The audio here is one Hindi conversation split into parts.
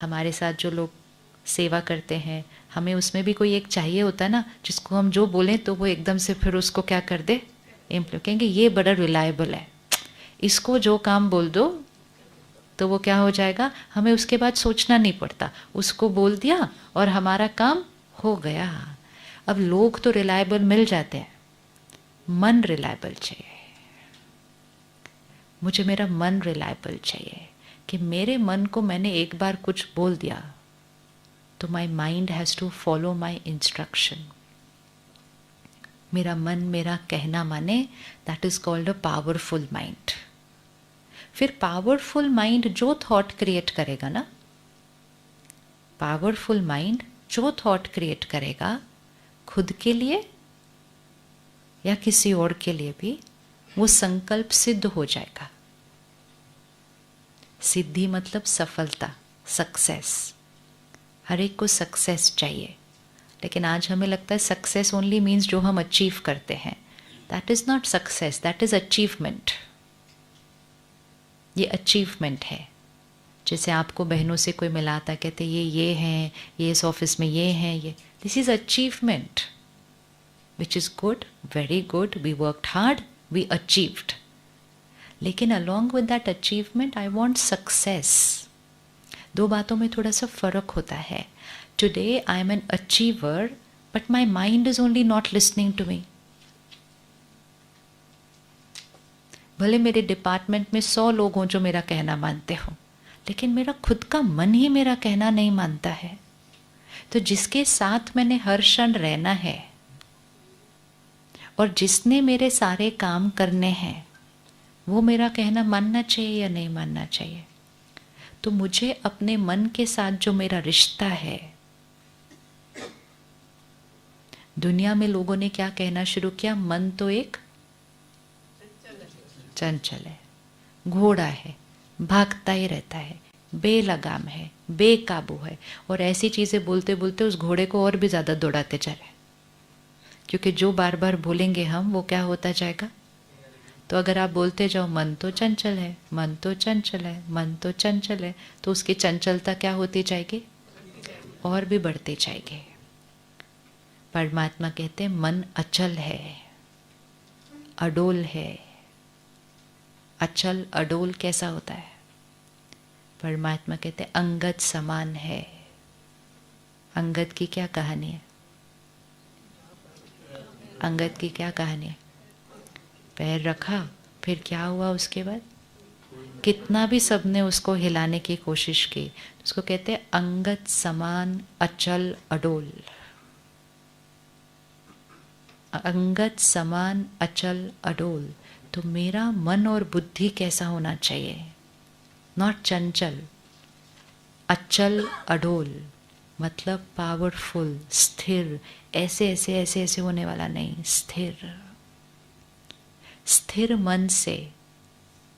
हमारे साथ जो लोग सेवा करते हैं, हमें उसमें भी कोई एक चाहिए होता है ना, जिसको हम जो बोलें तो वो एकदम से फिर उसको क्या कर दे, इम्प्लीमेंट कहेंगे ये बड़ा रिलायबल है, इसको जो काम बोल दो तो वो क्या हो जाएगा, हमें उसके बाद सोचना नहीं पड़ता, उसको बोल दिया और हमारा काम हो गया। अब लोग तो रिलायबल मिल जाते हैं, मन रिलायबल चाहिए। मुझे मेरा मन रिलायबल चाहिए कि मेरे मन को मैंने एक बार कुछ बोल दिया तो my mind has to follow my instruction. मेरा मन मेरा कहना माने, that is called a powerful mind. फिर पावरफुल माइंड जो थॉट क्रिएट करेगा ना, पावरफुल माइंड जो थॉट क्रिएट करेगा खुद के लिए या किसी और के लिए भी, वो संकल्प सिद्ध हो जाएगा। सिद्धि मतलब सफलता, सक्सेस। हर एक को सक्सेस चाहिए, लेकिन आज हमें लगता है सक्सेस ओनली मीन्स जो हम अचीव करते हैं। That is not success, that is achievement. ये अचीवमेंट है। जैसे आपको बहनों से कोई मिलाता, कहते ये हैं, ये इस ऑफिस में ये हैं, ये, this is achievement which is good, very good, we worked hard, we achieved. लेकिन along with that achievement I want success. दो बातों में थोड़ा सा फर्क होता है। Today I am an achiever but my mind is only not listening to me. भले मेरे डिपार्टमेंट में 100 लोग हों जो मेरा कहना मानते हो, लेकिन मेरा खुद का मन ही मेरा कहना नहीं मानता है। तो जिसके साथ मैंने हर क्षण रहना है और जिसने मेरे सारे काम करने हैं, वो मेरा कहना मानना चाहिए या नहीं मानना चाहिए। तो मुझे अपने मन के साथ जो मेरा रिश्ता है, दुनिया में लोगों ने क्या कहना शुरू किया, मन तो एक चंचल है, घोड़ा है, भागता ही रहता है, बेलगाम है, बेकाबू है, और ऐसी चीजें बोलते बोलते उस घोड़े को और भी ज्यादा दौड़ाते जा रहे, क्योंकि जो बार बार बोलेंगे हम, वो क्या होता जाएगा। तो अगर आप बोलते जाओ मन तो चंचल है, मन तो चंचल है, मन तो चंचल है, तो उसकी चंचलता क्या होती जाएगी, और भी बढ़ती जाएगी। परमात्मा कहते हैं मन अचल है, अडोल है। अचल अडोल कैसा होता है? परमात्मा कहते हैं अंगद समान है। अंगद की क्या कहानी है? अंगद की क्या कहानी है? पैर रखा, फिर क्या हुआ उसके बाद? कितना भी सबने उसको हिलाने की कोशिश की, उसको कहते हैं अंगद समान अचल अडोल। अंगद समान अचल अडोल। तो मेरा मन और बुद्धि कैसा होना चाहिए? नॉट चंचल, अचल अडोल, मतलब पावरफुल, स्थिर। ऐसे ऐसे ऐसे ऐसे होने वाला नहीं, स्थिर। स्थिर मन से,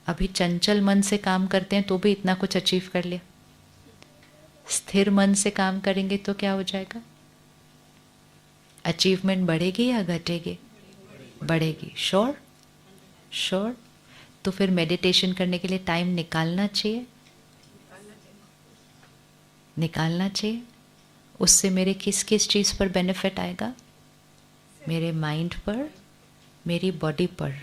अभी चंचल मन से काम करते हैं तो भी इतना कुछ अचीव कर लिया। स्थिर मन से काम करेंगे तो क्या हो जाएगा? अचीवमेंट बढ़ेगी या घटेगी? बढ़ेगी। श्योर? श्योर। तो फिर मेडिटेशन करने के लिए टाइम निकालना चाहिए, निकालना चाहिए। उससे मेरे किस किस चीज़ पर बेनिफिट आएगा? मेरे माइंड पर, मेरी बॉडी पर।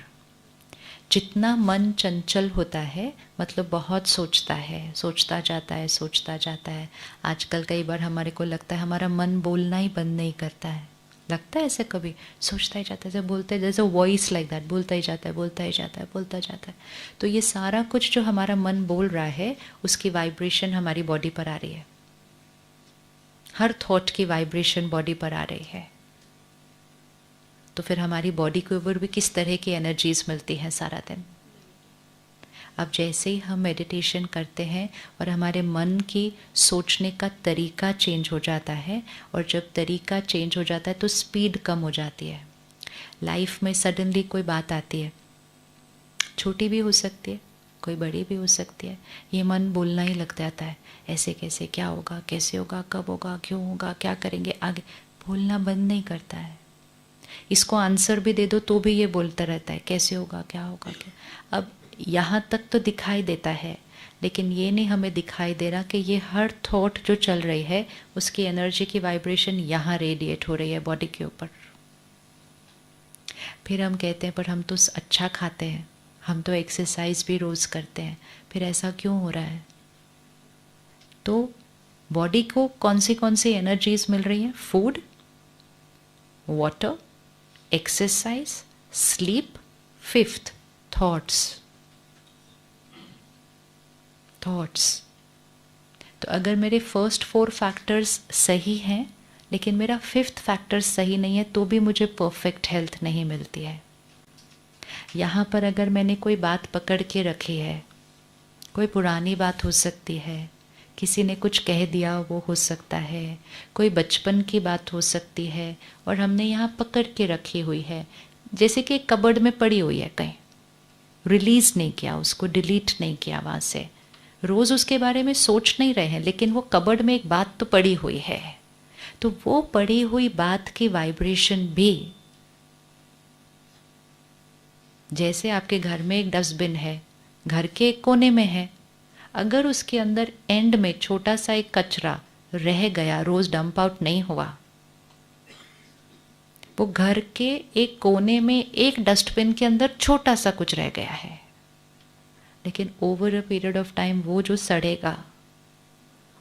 जितना मन चंचल होता है, मतलब बहुत सोचता है, सोचता जाता है, सोचता जाता है। आजकल कई बार हमारे को लगता है हमारा मन बोलना ही बंद नहीं करता है। लगता है ऐसे कभी? सोचता ही जाता है, जैसे बोलते, जैसे वॉइस लाइक दैट, बोलता ही जाता है, बोलता ही जाता है, बोलता जाता है। तो ये सारा कुछ जो हमारा मन बोल रहा है, उसकी वाइब्रेशन हमारी बॉडी पर आ रही है। हर थॉट की वाइब्रेशन बॉडी पर आ रही है। तो फिर हमारी बॉडी के ऊपर भी किस तरह की एनर्जीज मिलती हैं सारा दिन। अब जैसे ही हम मेडिटेशन करते हैं और हमारे मन की सोचने का तरीका चेंज हो जाता है, और जब तरीका चेंज हो जाता है तो स्पीड कम हो जाती है। लाइफ में सडनली कोई बात आती है, छोटी भी हो सकती है, कोई बड़ी भी हो सकती है, ये मन बोलना ही लग जाता है। ऐसे कैसे, क्या होगा, कैसे होगा, कब होगा, क्यों होगा, क्या करेंगे आगे, बोलना बंद नहीं करता है। इसको आंसर भी दे दो तो भी ये बोलता रहता है, कैसे होगा, क्या होगा, क्या। अब यहाँ तक तो दिखाई देता है, लेकिन ये नहीं हमें दिखाई दे रहा कि ये हर थॉट जो चल रही है उसकी एनर्जी की वाइब्रेशन यहाँ रेडिएट हो रही है बॉडी के ऊपर। फिर हम कहते हैं पर हम तो अच्छा खाते हैं, हम तो एक्सरसाइज भी रोज़ करते हैं, फिर ऐसा क्यों हो रहा है? तो बॉडी को कौन सी एनर्जीज मिल रही हैं? Food, water, exercise, sleep, fifth thoughts. तो अगर मेरे फर्स्ट 4 फैक्टर्स सही हैं लेकिन मेरा 5th फैक्टर सही नहीं है तो भी मुझे परफेक्ट हेल्थ नहीं मिलती है। यहाँ पर अगर मैंने कोई बात पकड़ के रखी है, कोई पुरानी बात हो सकती है, किसी ने कुछ कह दिया वो हो सकता है, कोई बचपन की बात हो सकती है और हमने यहाँ पकड़ के रखी हुई है, जैसे कि कबर्ड में पड़ी हुई है, कहीं रिलीज़ नहीं किया, उसको डिलीट नहीं किया वहाँ से, रोज़ उसके बारे में सोच नहीं रहे हैं लेकिन वो कबर्ड में एक बात तो पड़ी हुई है। तो वो पड़ी हुई बात की वाइब्रेशन भी, जैसे आपके घर में एक डस्टबिन है, घर के एक कोने में है, अगर उसके अंदर एंड में छोटा सा एक कचरा रह गया, रोज डंप आउट नहीं हुआ, वो घर के एक कोने में एक डस्टबिन के अंदर छोटा सा कुछ रह गया है, लेकिन over a period of time वो जो सड़ेगा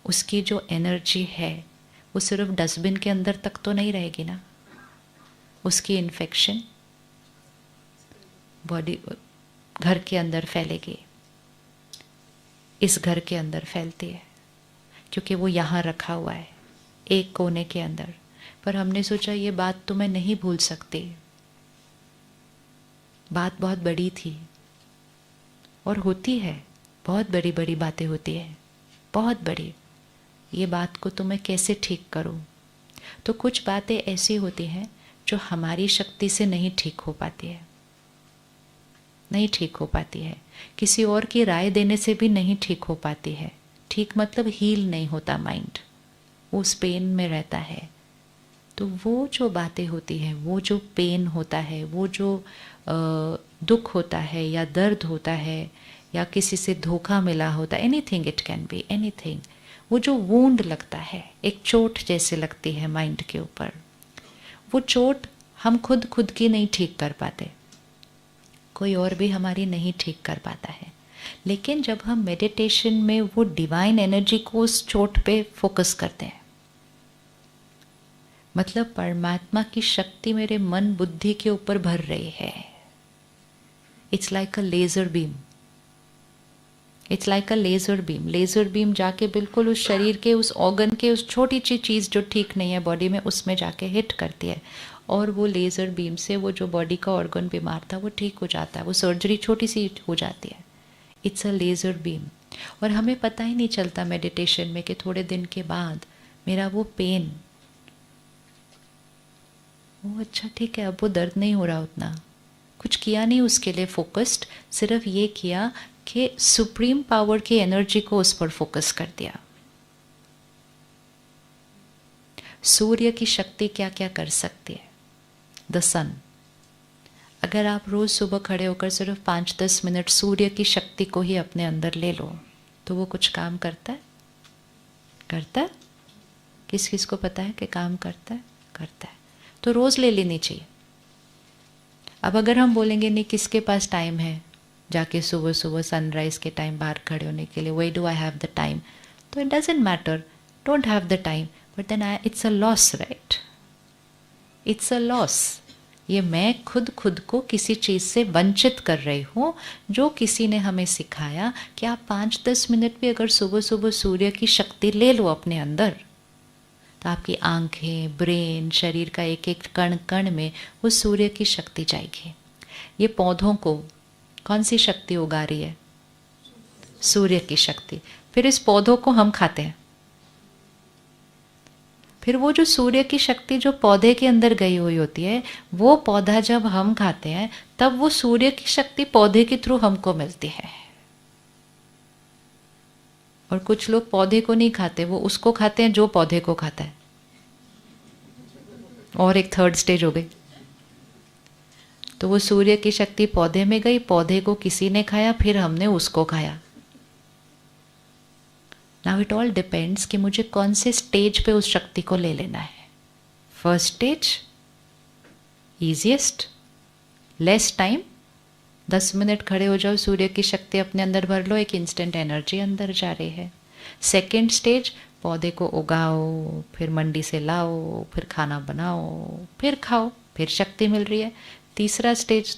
उसकी जो एनर्जी है वो सिर्फ डस्टबिन के अंदर तक तो नहीं रहेगी ना, उसकी इन्फेक्शन बॉडी घर के अंदर फैलेगी, इस घर के अंदर फैलती है क्योंकि वो यहाँ रखा हुआ है एक कोने के अंदर। पर हमने सोचा ये बात तो मैं नहीं भूल सकती, बात बहुत बड़ी थी और होती है, बहुत बड़ी बड़ी बातें होती है, बहुत बड़ी, ये बात को तो मैं कैसे ठीक करूं? तो कुछ बातें ऐसी होती हैं जो हमारी शक्ति से नहीं ठीक हो पाती है, नहीं ठीक हो पाती है, किसी और की राय देने से भी नहीं ठीक हो पाती है। ठीक मतलब हील नहीं होता माइंड, वो उस पेन में रहता है। तो वो जो बातें होती हैं, वो जो पेन होता है, वो जो दुख होता है या दर्द होता है या किसी से धोखा मिला होता है, anything, it can be anything, वो जो वूंड लगता है, एक चोट जैसे लगती है माइंड के ऊपर, वो चोट हम खुद की नहीं ठीक कर पाते, कोई और भी हमारी नहीं ठीक कर पाता है। लेकिन जब हम मेडिटेशन में वो डिवाइन एनर्जी को उस चोट पे फोकस करते हैं, मतलब परमात्मा की शक्ति मेरे मन बुद्धि के ऊपर भर रही है, it's like a laser beam, it's like a laser beam. Laser beam जाके बिल्कुल उस शरीर के उस ऑर्गन के उस छोटी सी चीज़ जो ठीक नहीं है बॉडी में, उसमें जाके हिट करती है और वो लेज़र बीम से वो जो बॉडी का ऑर्गन बीमार था वो ठीक हो जाता है, वो सर्जरी छोटी सी हो जाती है। It's a laser beam. और हमें पता ही नहीं चलता मेडिटेशन में कि थोड़े दिन के बाद मेरा वो पेन, वो अच्छा ठीक है, अब वो दर्द नहीं हो रहा उतना, कुछ किया नहीं उसके लिए फोकस्ड, सिर्फ ये किया कि सुप्रीम पावर की एनर्जी को उस पर फोकस कर दिया। सूर्य की शक्ति क्या क्या कर सकती है? द सन। अगर आप रोज सुबह खड़े होकर सिर्फ 5-10 मिनट सूर्य की शक्ति को ही अपने अंदर ले लो तो वो कुछ काम करता है? करता है? किस किस को पता है कि काम करता है? करता है। तो रोज ले लेनी चाहिए। अब अगर हम बोलेंगे नहीं किसके पास टाइम है जाके सुबह सुबह सनराइज के टाइम बाहर खड़े होने के लिए, why do I have the time, तो it doesn't matter, don't have the time, but then it's a loss, right? It's a loss. ये मैं खुद को किसी चीज़ से वंचित कर रही हूँ जो किसी ने हमें सिखाया कि आप 5-10 मिनट भी अगर सुबह सुबह सूर्य की शक्ति ले लो अपने अंदर तो आपकी आंखें, ब्रेन, शरीर का एक एक कण कण में वो सूर्य की शक्ति जाएगी। ये पौधों को कौन सी शक्ति उगा रही है? सूर्य की शक्ति। फिर इस पौधों को हम खाते हैं, फिर वो जो सूर्य की शक्ति जो पौधे के अंदर गई हुई होती है, वो पौधा जब हम खाते हैं तब वो सूर्य की शक्ति पौधे के थ्रू हमको मिलती है। और कुछ लोग पौधे को नहीं खाते, वो उसको खाते हैं जो पौधे को खाता है, और एक थर्ड स्टेज हो गई। तो वो सूर्य की शक्ति पौधे में गई, पौधे को किसी ने खाया, फिर हमने उसको खाया। नाउ इट ऑल डिपेंड्स कि मुझे कौन से स्टेज पे उस शक्ति को ले लेना है. First stage easiest, less time, 10 minute खड़े हो जाओ, सूर्य की शक्ति अपने अंदर भर लो, एक इंस्टेंट एनर्जी अंदर जा रही है. सेकेंड स्टेज पौधे को उगाओ, फिर मंडी से लाओ, फिर खाना बनाओ, फिर खाओ, फिर शक्ति मिल रही है. तीसरा स्टेज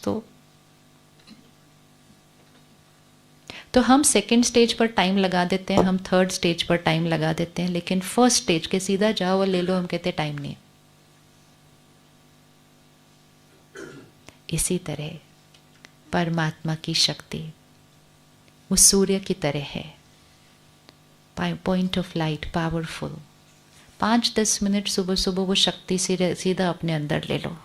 तो हम सेकेंड स्टेज पर टाइम लगा देते हैं, हम थर्ड स्टेज पर टाइम लगा देते हैं, लेकिन फर्स्ट स्टेज के सीधा जाओ और ले लो, हम कहते टाइम नहीं. इसी तरह परमात्मा की शक्ति वो सूर्य की तरह है, point of light, powerful. 5-10 minute सुबह सुबह वो शक्ति सीधा अपने अंदर ले लो,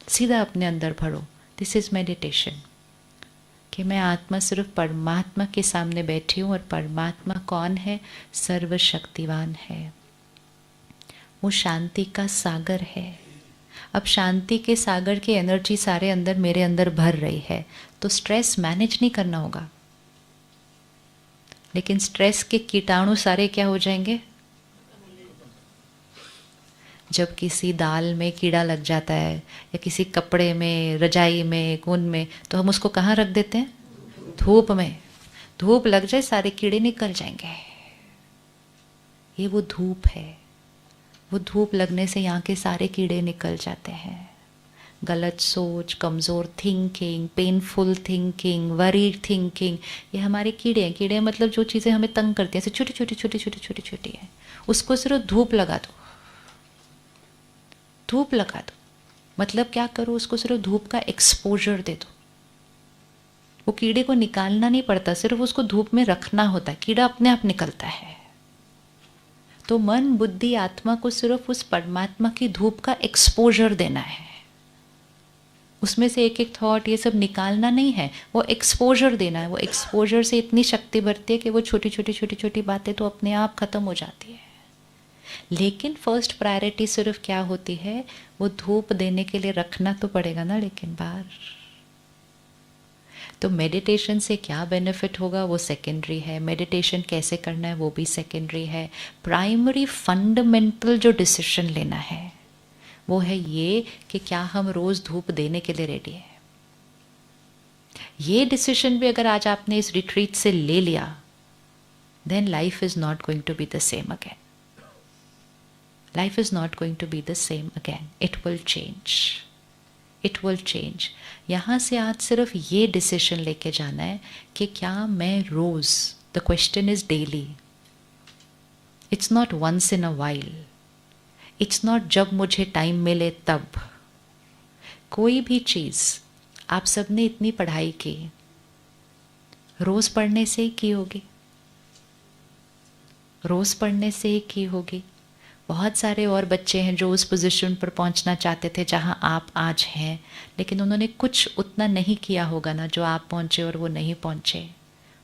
सीधा अपने अंदर भरो. दिस इज मेडिटेशन कि मैं आत्मा सिर्फ परमात्मा के सामने बैठी हूँ, और परमात्मा कौन है? सर्वशक्तिवान है, वो शांति का सागर है. अब शांति के सागर की एनर्जी सारे अंदर मेरे अंदर भर रही है, तो स्ट्रेस मैनेज नहीं करना होगा, लेकिन स्ट्रेस के कीटाणु सारे क्या हो जाएंगे? जब किसी दाल में कीड़ा लग जाता है, या किसी कपड़े में, रजाई में, ऊन में, तो हम उसको कहाँ रख देते हैं? धूप में. धूप लग जाए सारे कीड़े निकल जाएंगे. ये वो धूप है, वो धूप लगने से यहाँ के सारे कीड़े निकल जाते हैं. गलत सोच, कमज़ोर thinking, painful thinking, worried thinking, ये हमारे कीड़े हैं. कीड़े मतलब जो चीज़ें हमें तंग करती हैं, छोटी छोटी छोटी छोटी छोटी छोटी है, उसको सिर्फ धूप लगा दो. धूप लगा दो मतलब क्या करो? उसको सिर्फ धूप का एक्सपोजर दे दो. वो कीड़े को निकालना नहीं पड़ता, सिर्फ उसको धूप में रखना होता है, कीड़ा अपने आप निकलता है. तो मन, बुद्धि, आत्मा को सिर्फ उस परमात्मा की धूप का एक्सपोजर देना है. उसमें से एक एक थॉट ये सब निकालना नहीं है, वो एक्सपोजर देना है. वो एक्सपोजर से इतनी शक्ति बढ़ती है कि वो छोटी छोटी छोटी छोटी बातें तो अपने आप खत्म हो जाती है. लेकिन फर्स्ट प्रायोरिटी सिर्फ क्या होती है? वो धूप देने के लिए रखना तो पड़ेगा ना, लेकिन बाहर. तो मेडिटेशन से क्या बेनिफिट होगा वो सेकेंडरी है, मेडिटेशन कैसे करना है वो भी सेकेंडरी है. प्राइमरी फंडामेंटल जो डिसीजन लेना है वो है ये कि क्या हम रोज धूप देने के लिए रेडी हैं. ये डिसीजन भी अगर आज आपने इस रिट्रीट से ले लिया, then life is not going to be the same again. Life is not going to be the same again. It will change. It will change. यहाँ से आज सिर्फ ये डिसीजन लेके जाना है कि क्या मैं रोज, the question is daily. It's not once in a while. It's not जब मुझे टाइम मिले तब. कोई भी चीज़ आप सबने इतनी पढ़ाई की, रोज पढ़ने से ही की होगी, रोज पढ़ने से ही की होगी. बहुत सारे और बच्चे हैं जो उस पोजीशन पर पहुंचना चाहते थे जहां आप आज हैं, लेकिन उन्होंने कुछ उतना नहीं किया होगा ना जो आप पहुंचे, और वो नहीं पहुंचे.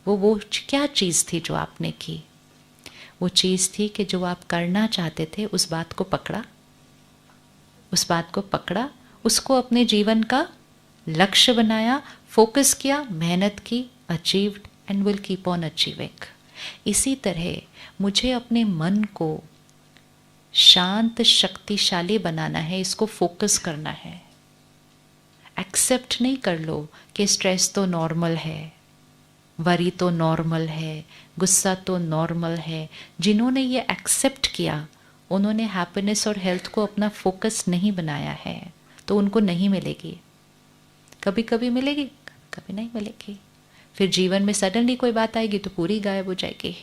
वो क्या चीज़ थी जो आपने की? वो चीज़ थी कि जो आप करना चाहते थे उस बात को पकड़ा, उस बात को पकड़ा, उसको अपने जीवन का लक्ष्य बनाया, फोकस किया, मेहनत की, achieved and will keep on achieving. इसी तरह मुझे अपने मन को शांत, शक्तिशाली बनाना है, इसको फोकस करना है. एक्सेप्ट नहीं कर लो कि स्ट्रेस तो नॉर्मल है, वरी तो नॉर्मल है, गुस्सा तो नॉर्मल है. जिन्होंने ये एक्सेप्ट किया उन्होंने हैप्पीनेस और हेल्थ को अपना फोकस नहीं बनाया है, तो उनको नहीं मिलेगी. कभी कभी मिलेगी, कभी नहीं मिलेगी. फिर जीवन में सडनली कोई बात आएगी तो पूरी गायब हो जाएगी,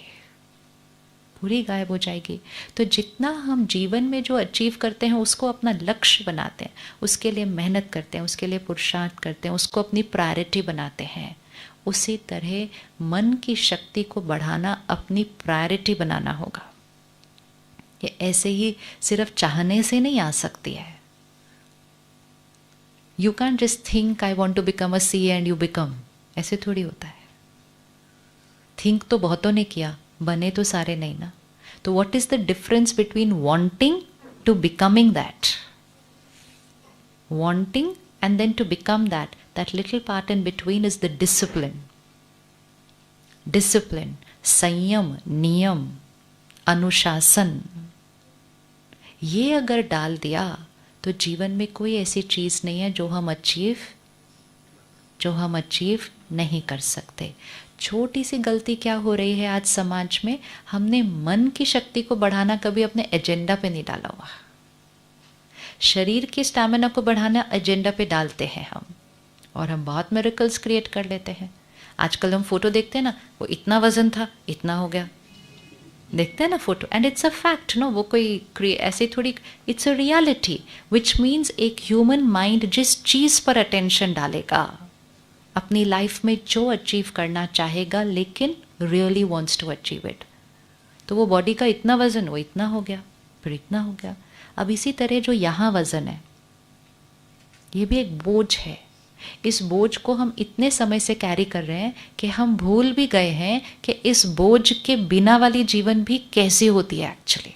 पूरी गायब हो जाएगी. तो जितना हम जीवन में जो अचीव करते हैं उसको अपना लक्ष्य बनाते हैं, उसके लिए मेहनत करते हैं, उसके लिए पुरुषार्थ करते हैं, उसको अपनी प्रायोरिटी बनाते हैं, उसी तरह मन की शक्ति को बढ़ाना अपनी प्रायोरिटी बनाना होगा. ये ऐसे ही सिर्फ चाहने से नहीं आ सकती है. You can just think I want to become a C and you become, ऐसे थोड़ी होता है. थिंक तो बहुतों ने किया, बने तो सारे नहीं ना. तो what is the difference between wanting to becoming that? Wanting and then to become that little part in between is the discipline. Discipline, संयम, नियम, अनुशासन, ये अगर डाल दिया तो जीवन में कोई ऐसी चीज़ नहीं है जो हम अचीव नहीं कर सकते। छोटी सी गलती क्या हो रही है आज समाज में, हमने मन की शक्ति को बढ़ाना कभी अपने एजेंडा पे नहीं डाला हुआ। शरीर के स्टैमिना को बढ़ाना एजेंडा पे डालते हैं हम, और हम बहुत मिरेकल्स क्रिएट कर लेते हैं। आजकल हम फोटो देखते हैं ना, वो इतना वजन था, इतना हो गया, देखते हैं ना photo, and it's a fact no, वो कोई ऐसे थोड़ी, it's a reality, which means एक ह्यूमन माइंड जिस चीज़ पर अटेंशन डालेगा अपनी लाइफ में, जो अचीव करना चाहेगा लेकिन really wants to achieve it, तो वो बॉडी का इतना वजन, वो इतना हो गया, फिर इतना हो गया। अब इसी तरह जो यहाँ वजन है, ये भी एक बोझ है। इस बोझ को हम इतने समय से कैरी कर रहे हैं कि हम भूल भी गए हैं कि इस बोझ के बिना वाली जीवन भी कैसी होती है actually,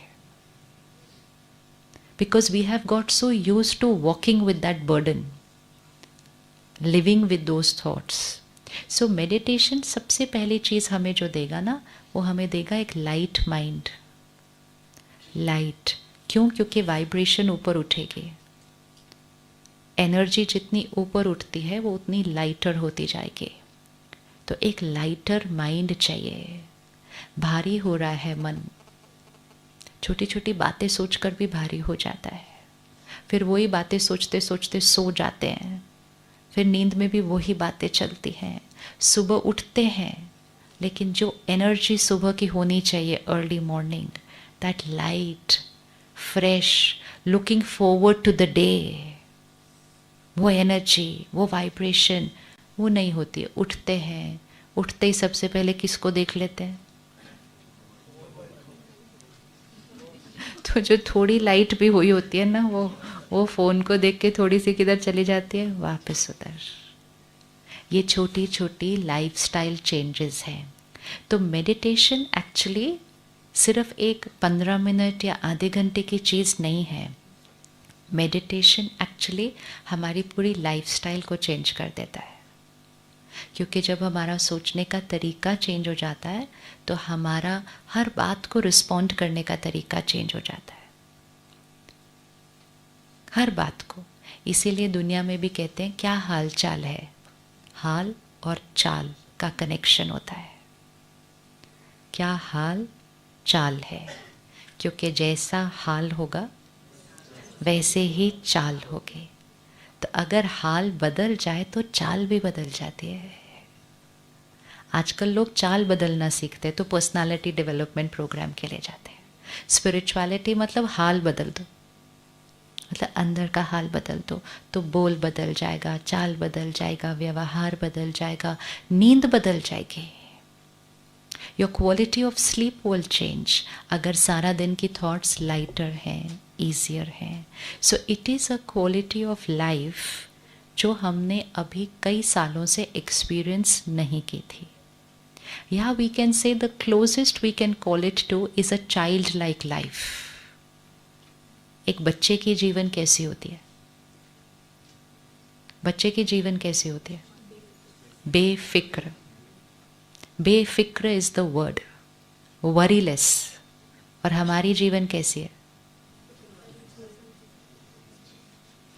because we have got so used to walking with that burden, living with those thoughts. So meditation सबसे पहली चीज हमें जो देगा ना, वो हमें देगा एक लाइट माइंड। लाइट क्यों? क्योंकि वाइब्रेशन ऊपर उठेगी, एनर्जी जितनी ऊपर उठती है वो उतनी लाइटर होती जाएगी। तो एक लाइटर माइंड चाहिए। भारी हो रहा है मन, छोटी छोटी बातें सोचकर भी भारी हो जाता है, फिर वही बातें सोचते सोचते सो जाते हैं, फिर नींद में भी वही बातें चलती हैं, सुबह उठते हैं, लेकिन जो एनर्जी सुबह की होनी चाहिए, early morning, that light, fresh, looking forward to the day, वो एनर्जी, वो वाइब्रेशन, वो नहीं होती है। उठते हैं, उठते ही सबसे पहले किसको देख लेते हैं? तो जो थोड़ी लाइट भी हुई होती है ना, वो फ़ोन को देख के थोड़ी सी किधर चली जाती है, वापस उधर। ये छोटी छोटी लाइफस्टाइल चेंजेस हैं। तो मेडिटेशन एक्चुअली सिर्फ एक 15 मिनट या आधे घंटे की चीज़ नहीं है। मेडिटेशन एक्चुअली हमारी पूरी लाइफस्टाइल को चेंज कर देता है, क्योंकि जब हमारा सोचने का तरीका चेंज हो जाता है तो हमारा हर बात को रिस्पॉन्ड करने का तरीका चेंज हो जाता है, हर बात को। इसीलिए दुनिया में भी कहते हैं क्या हाल चाल है, हाल और चाल का कनेक्शन होता है। क्या हाल चाल है, क्योंकि जैसा हाल होगा वैसे ही चाल होगी। तो अगर हाल बदल जाए तो चाल भी बदल जाती है। आजकल लोग चाल बदलना सीखते हैं तो पर्सनालिटी डेवलपमेंट प्रोग्राम के लिए जाते हैं। स्पिरिचुअलिटी मतलब हाल बदल दो, मतलब अंदर का हाल बदल दो, तो बोल बदल जाएगा, चाल बदल जाएगा, व्यवहार बदल जाएगा, नींद बदल जाएगी। Your quality of sleep will change अगर सारा दिन की थॉट्स लाइटर हैं, ईजियर हैं। So it is a quality of life जो हमने अभी कई सालों से एक्सपीरियंस नहीं की थी। या we can say the closest we can call it to is a child like life. एक बच्चे की जीवन कैसी होती है? बच्चे की जीवन कैसी होती है? बेफिक्र। बेफिक्र इज द वर्ड, वरीलेस। और हमारी जीवन कैसी है?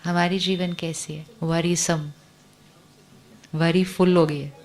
हमारी जीवन कैसी है? वरीसम, वरी फुल हो गई है।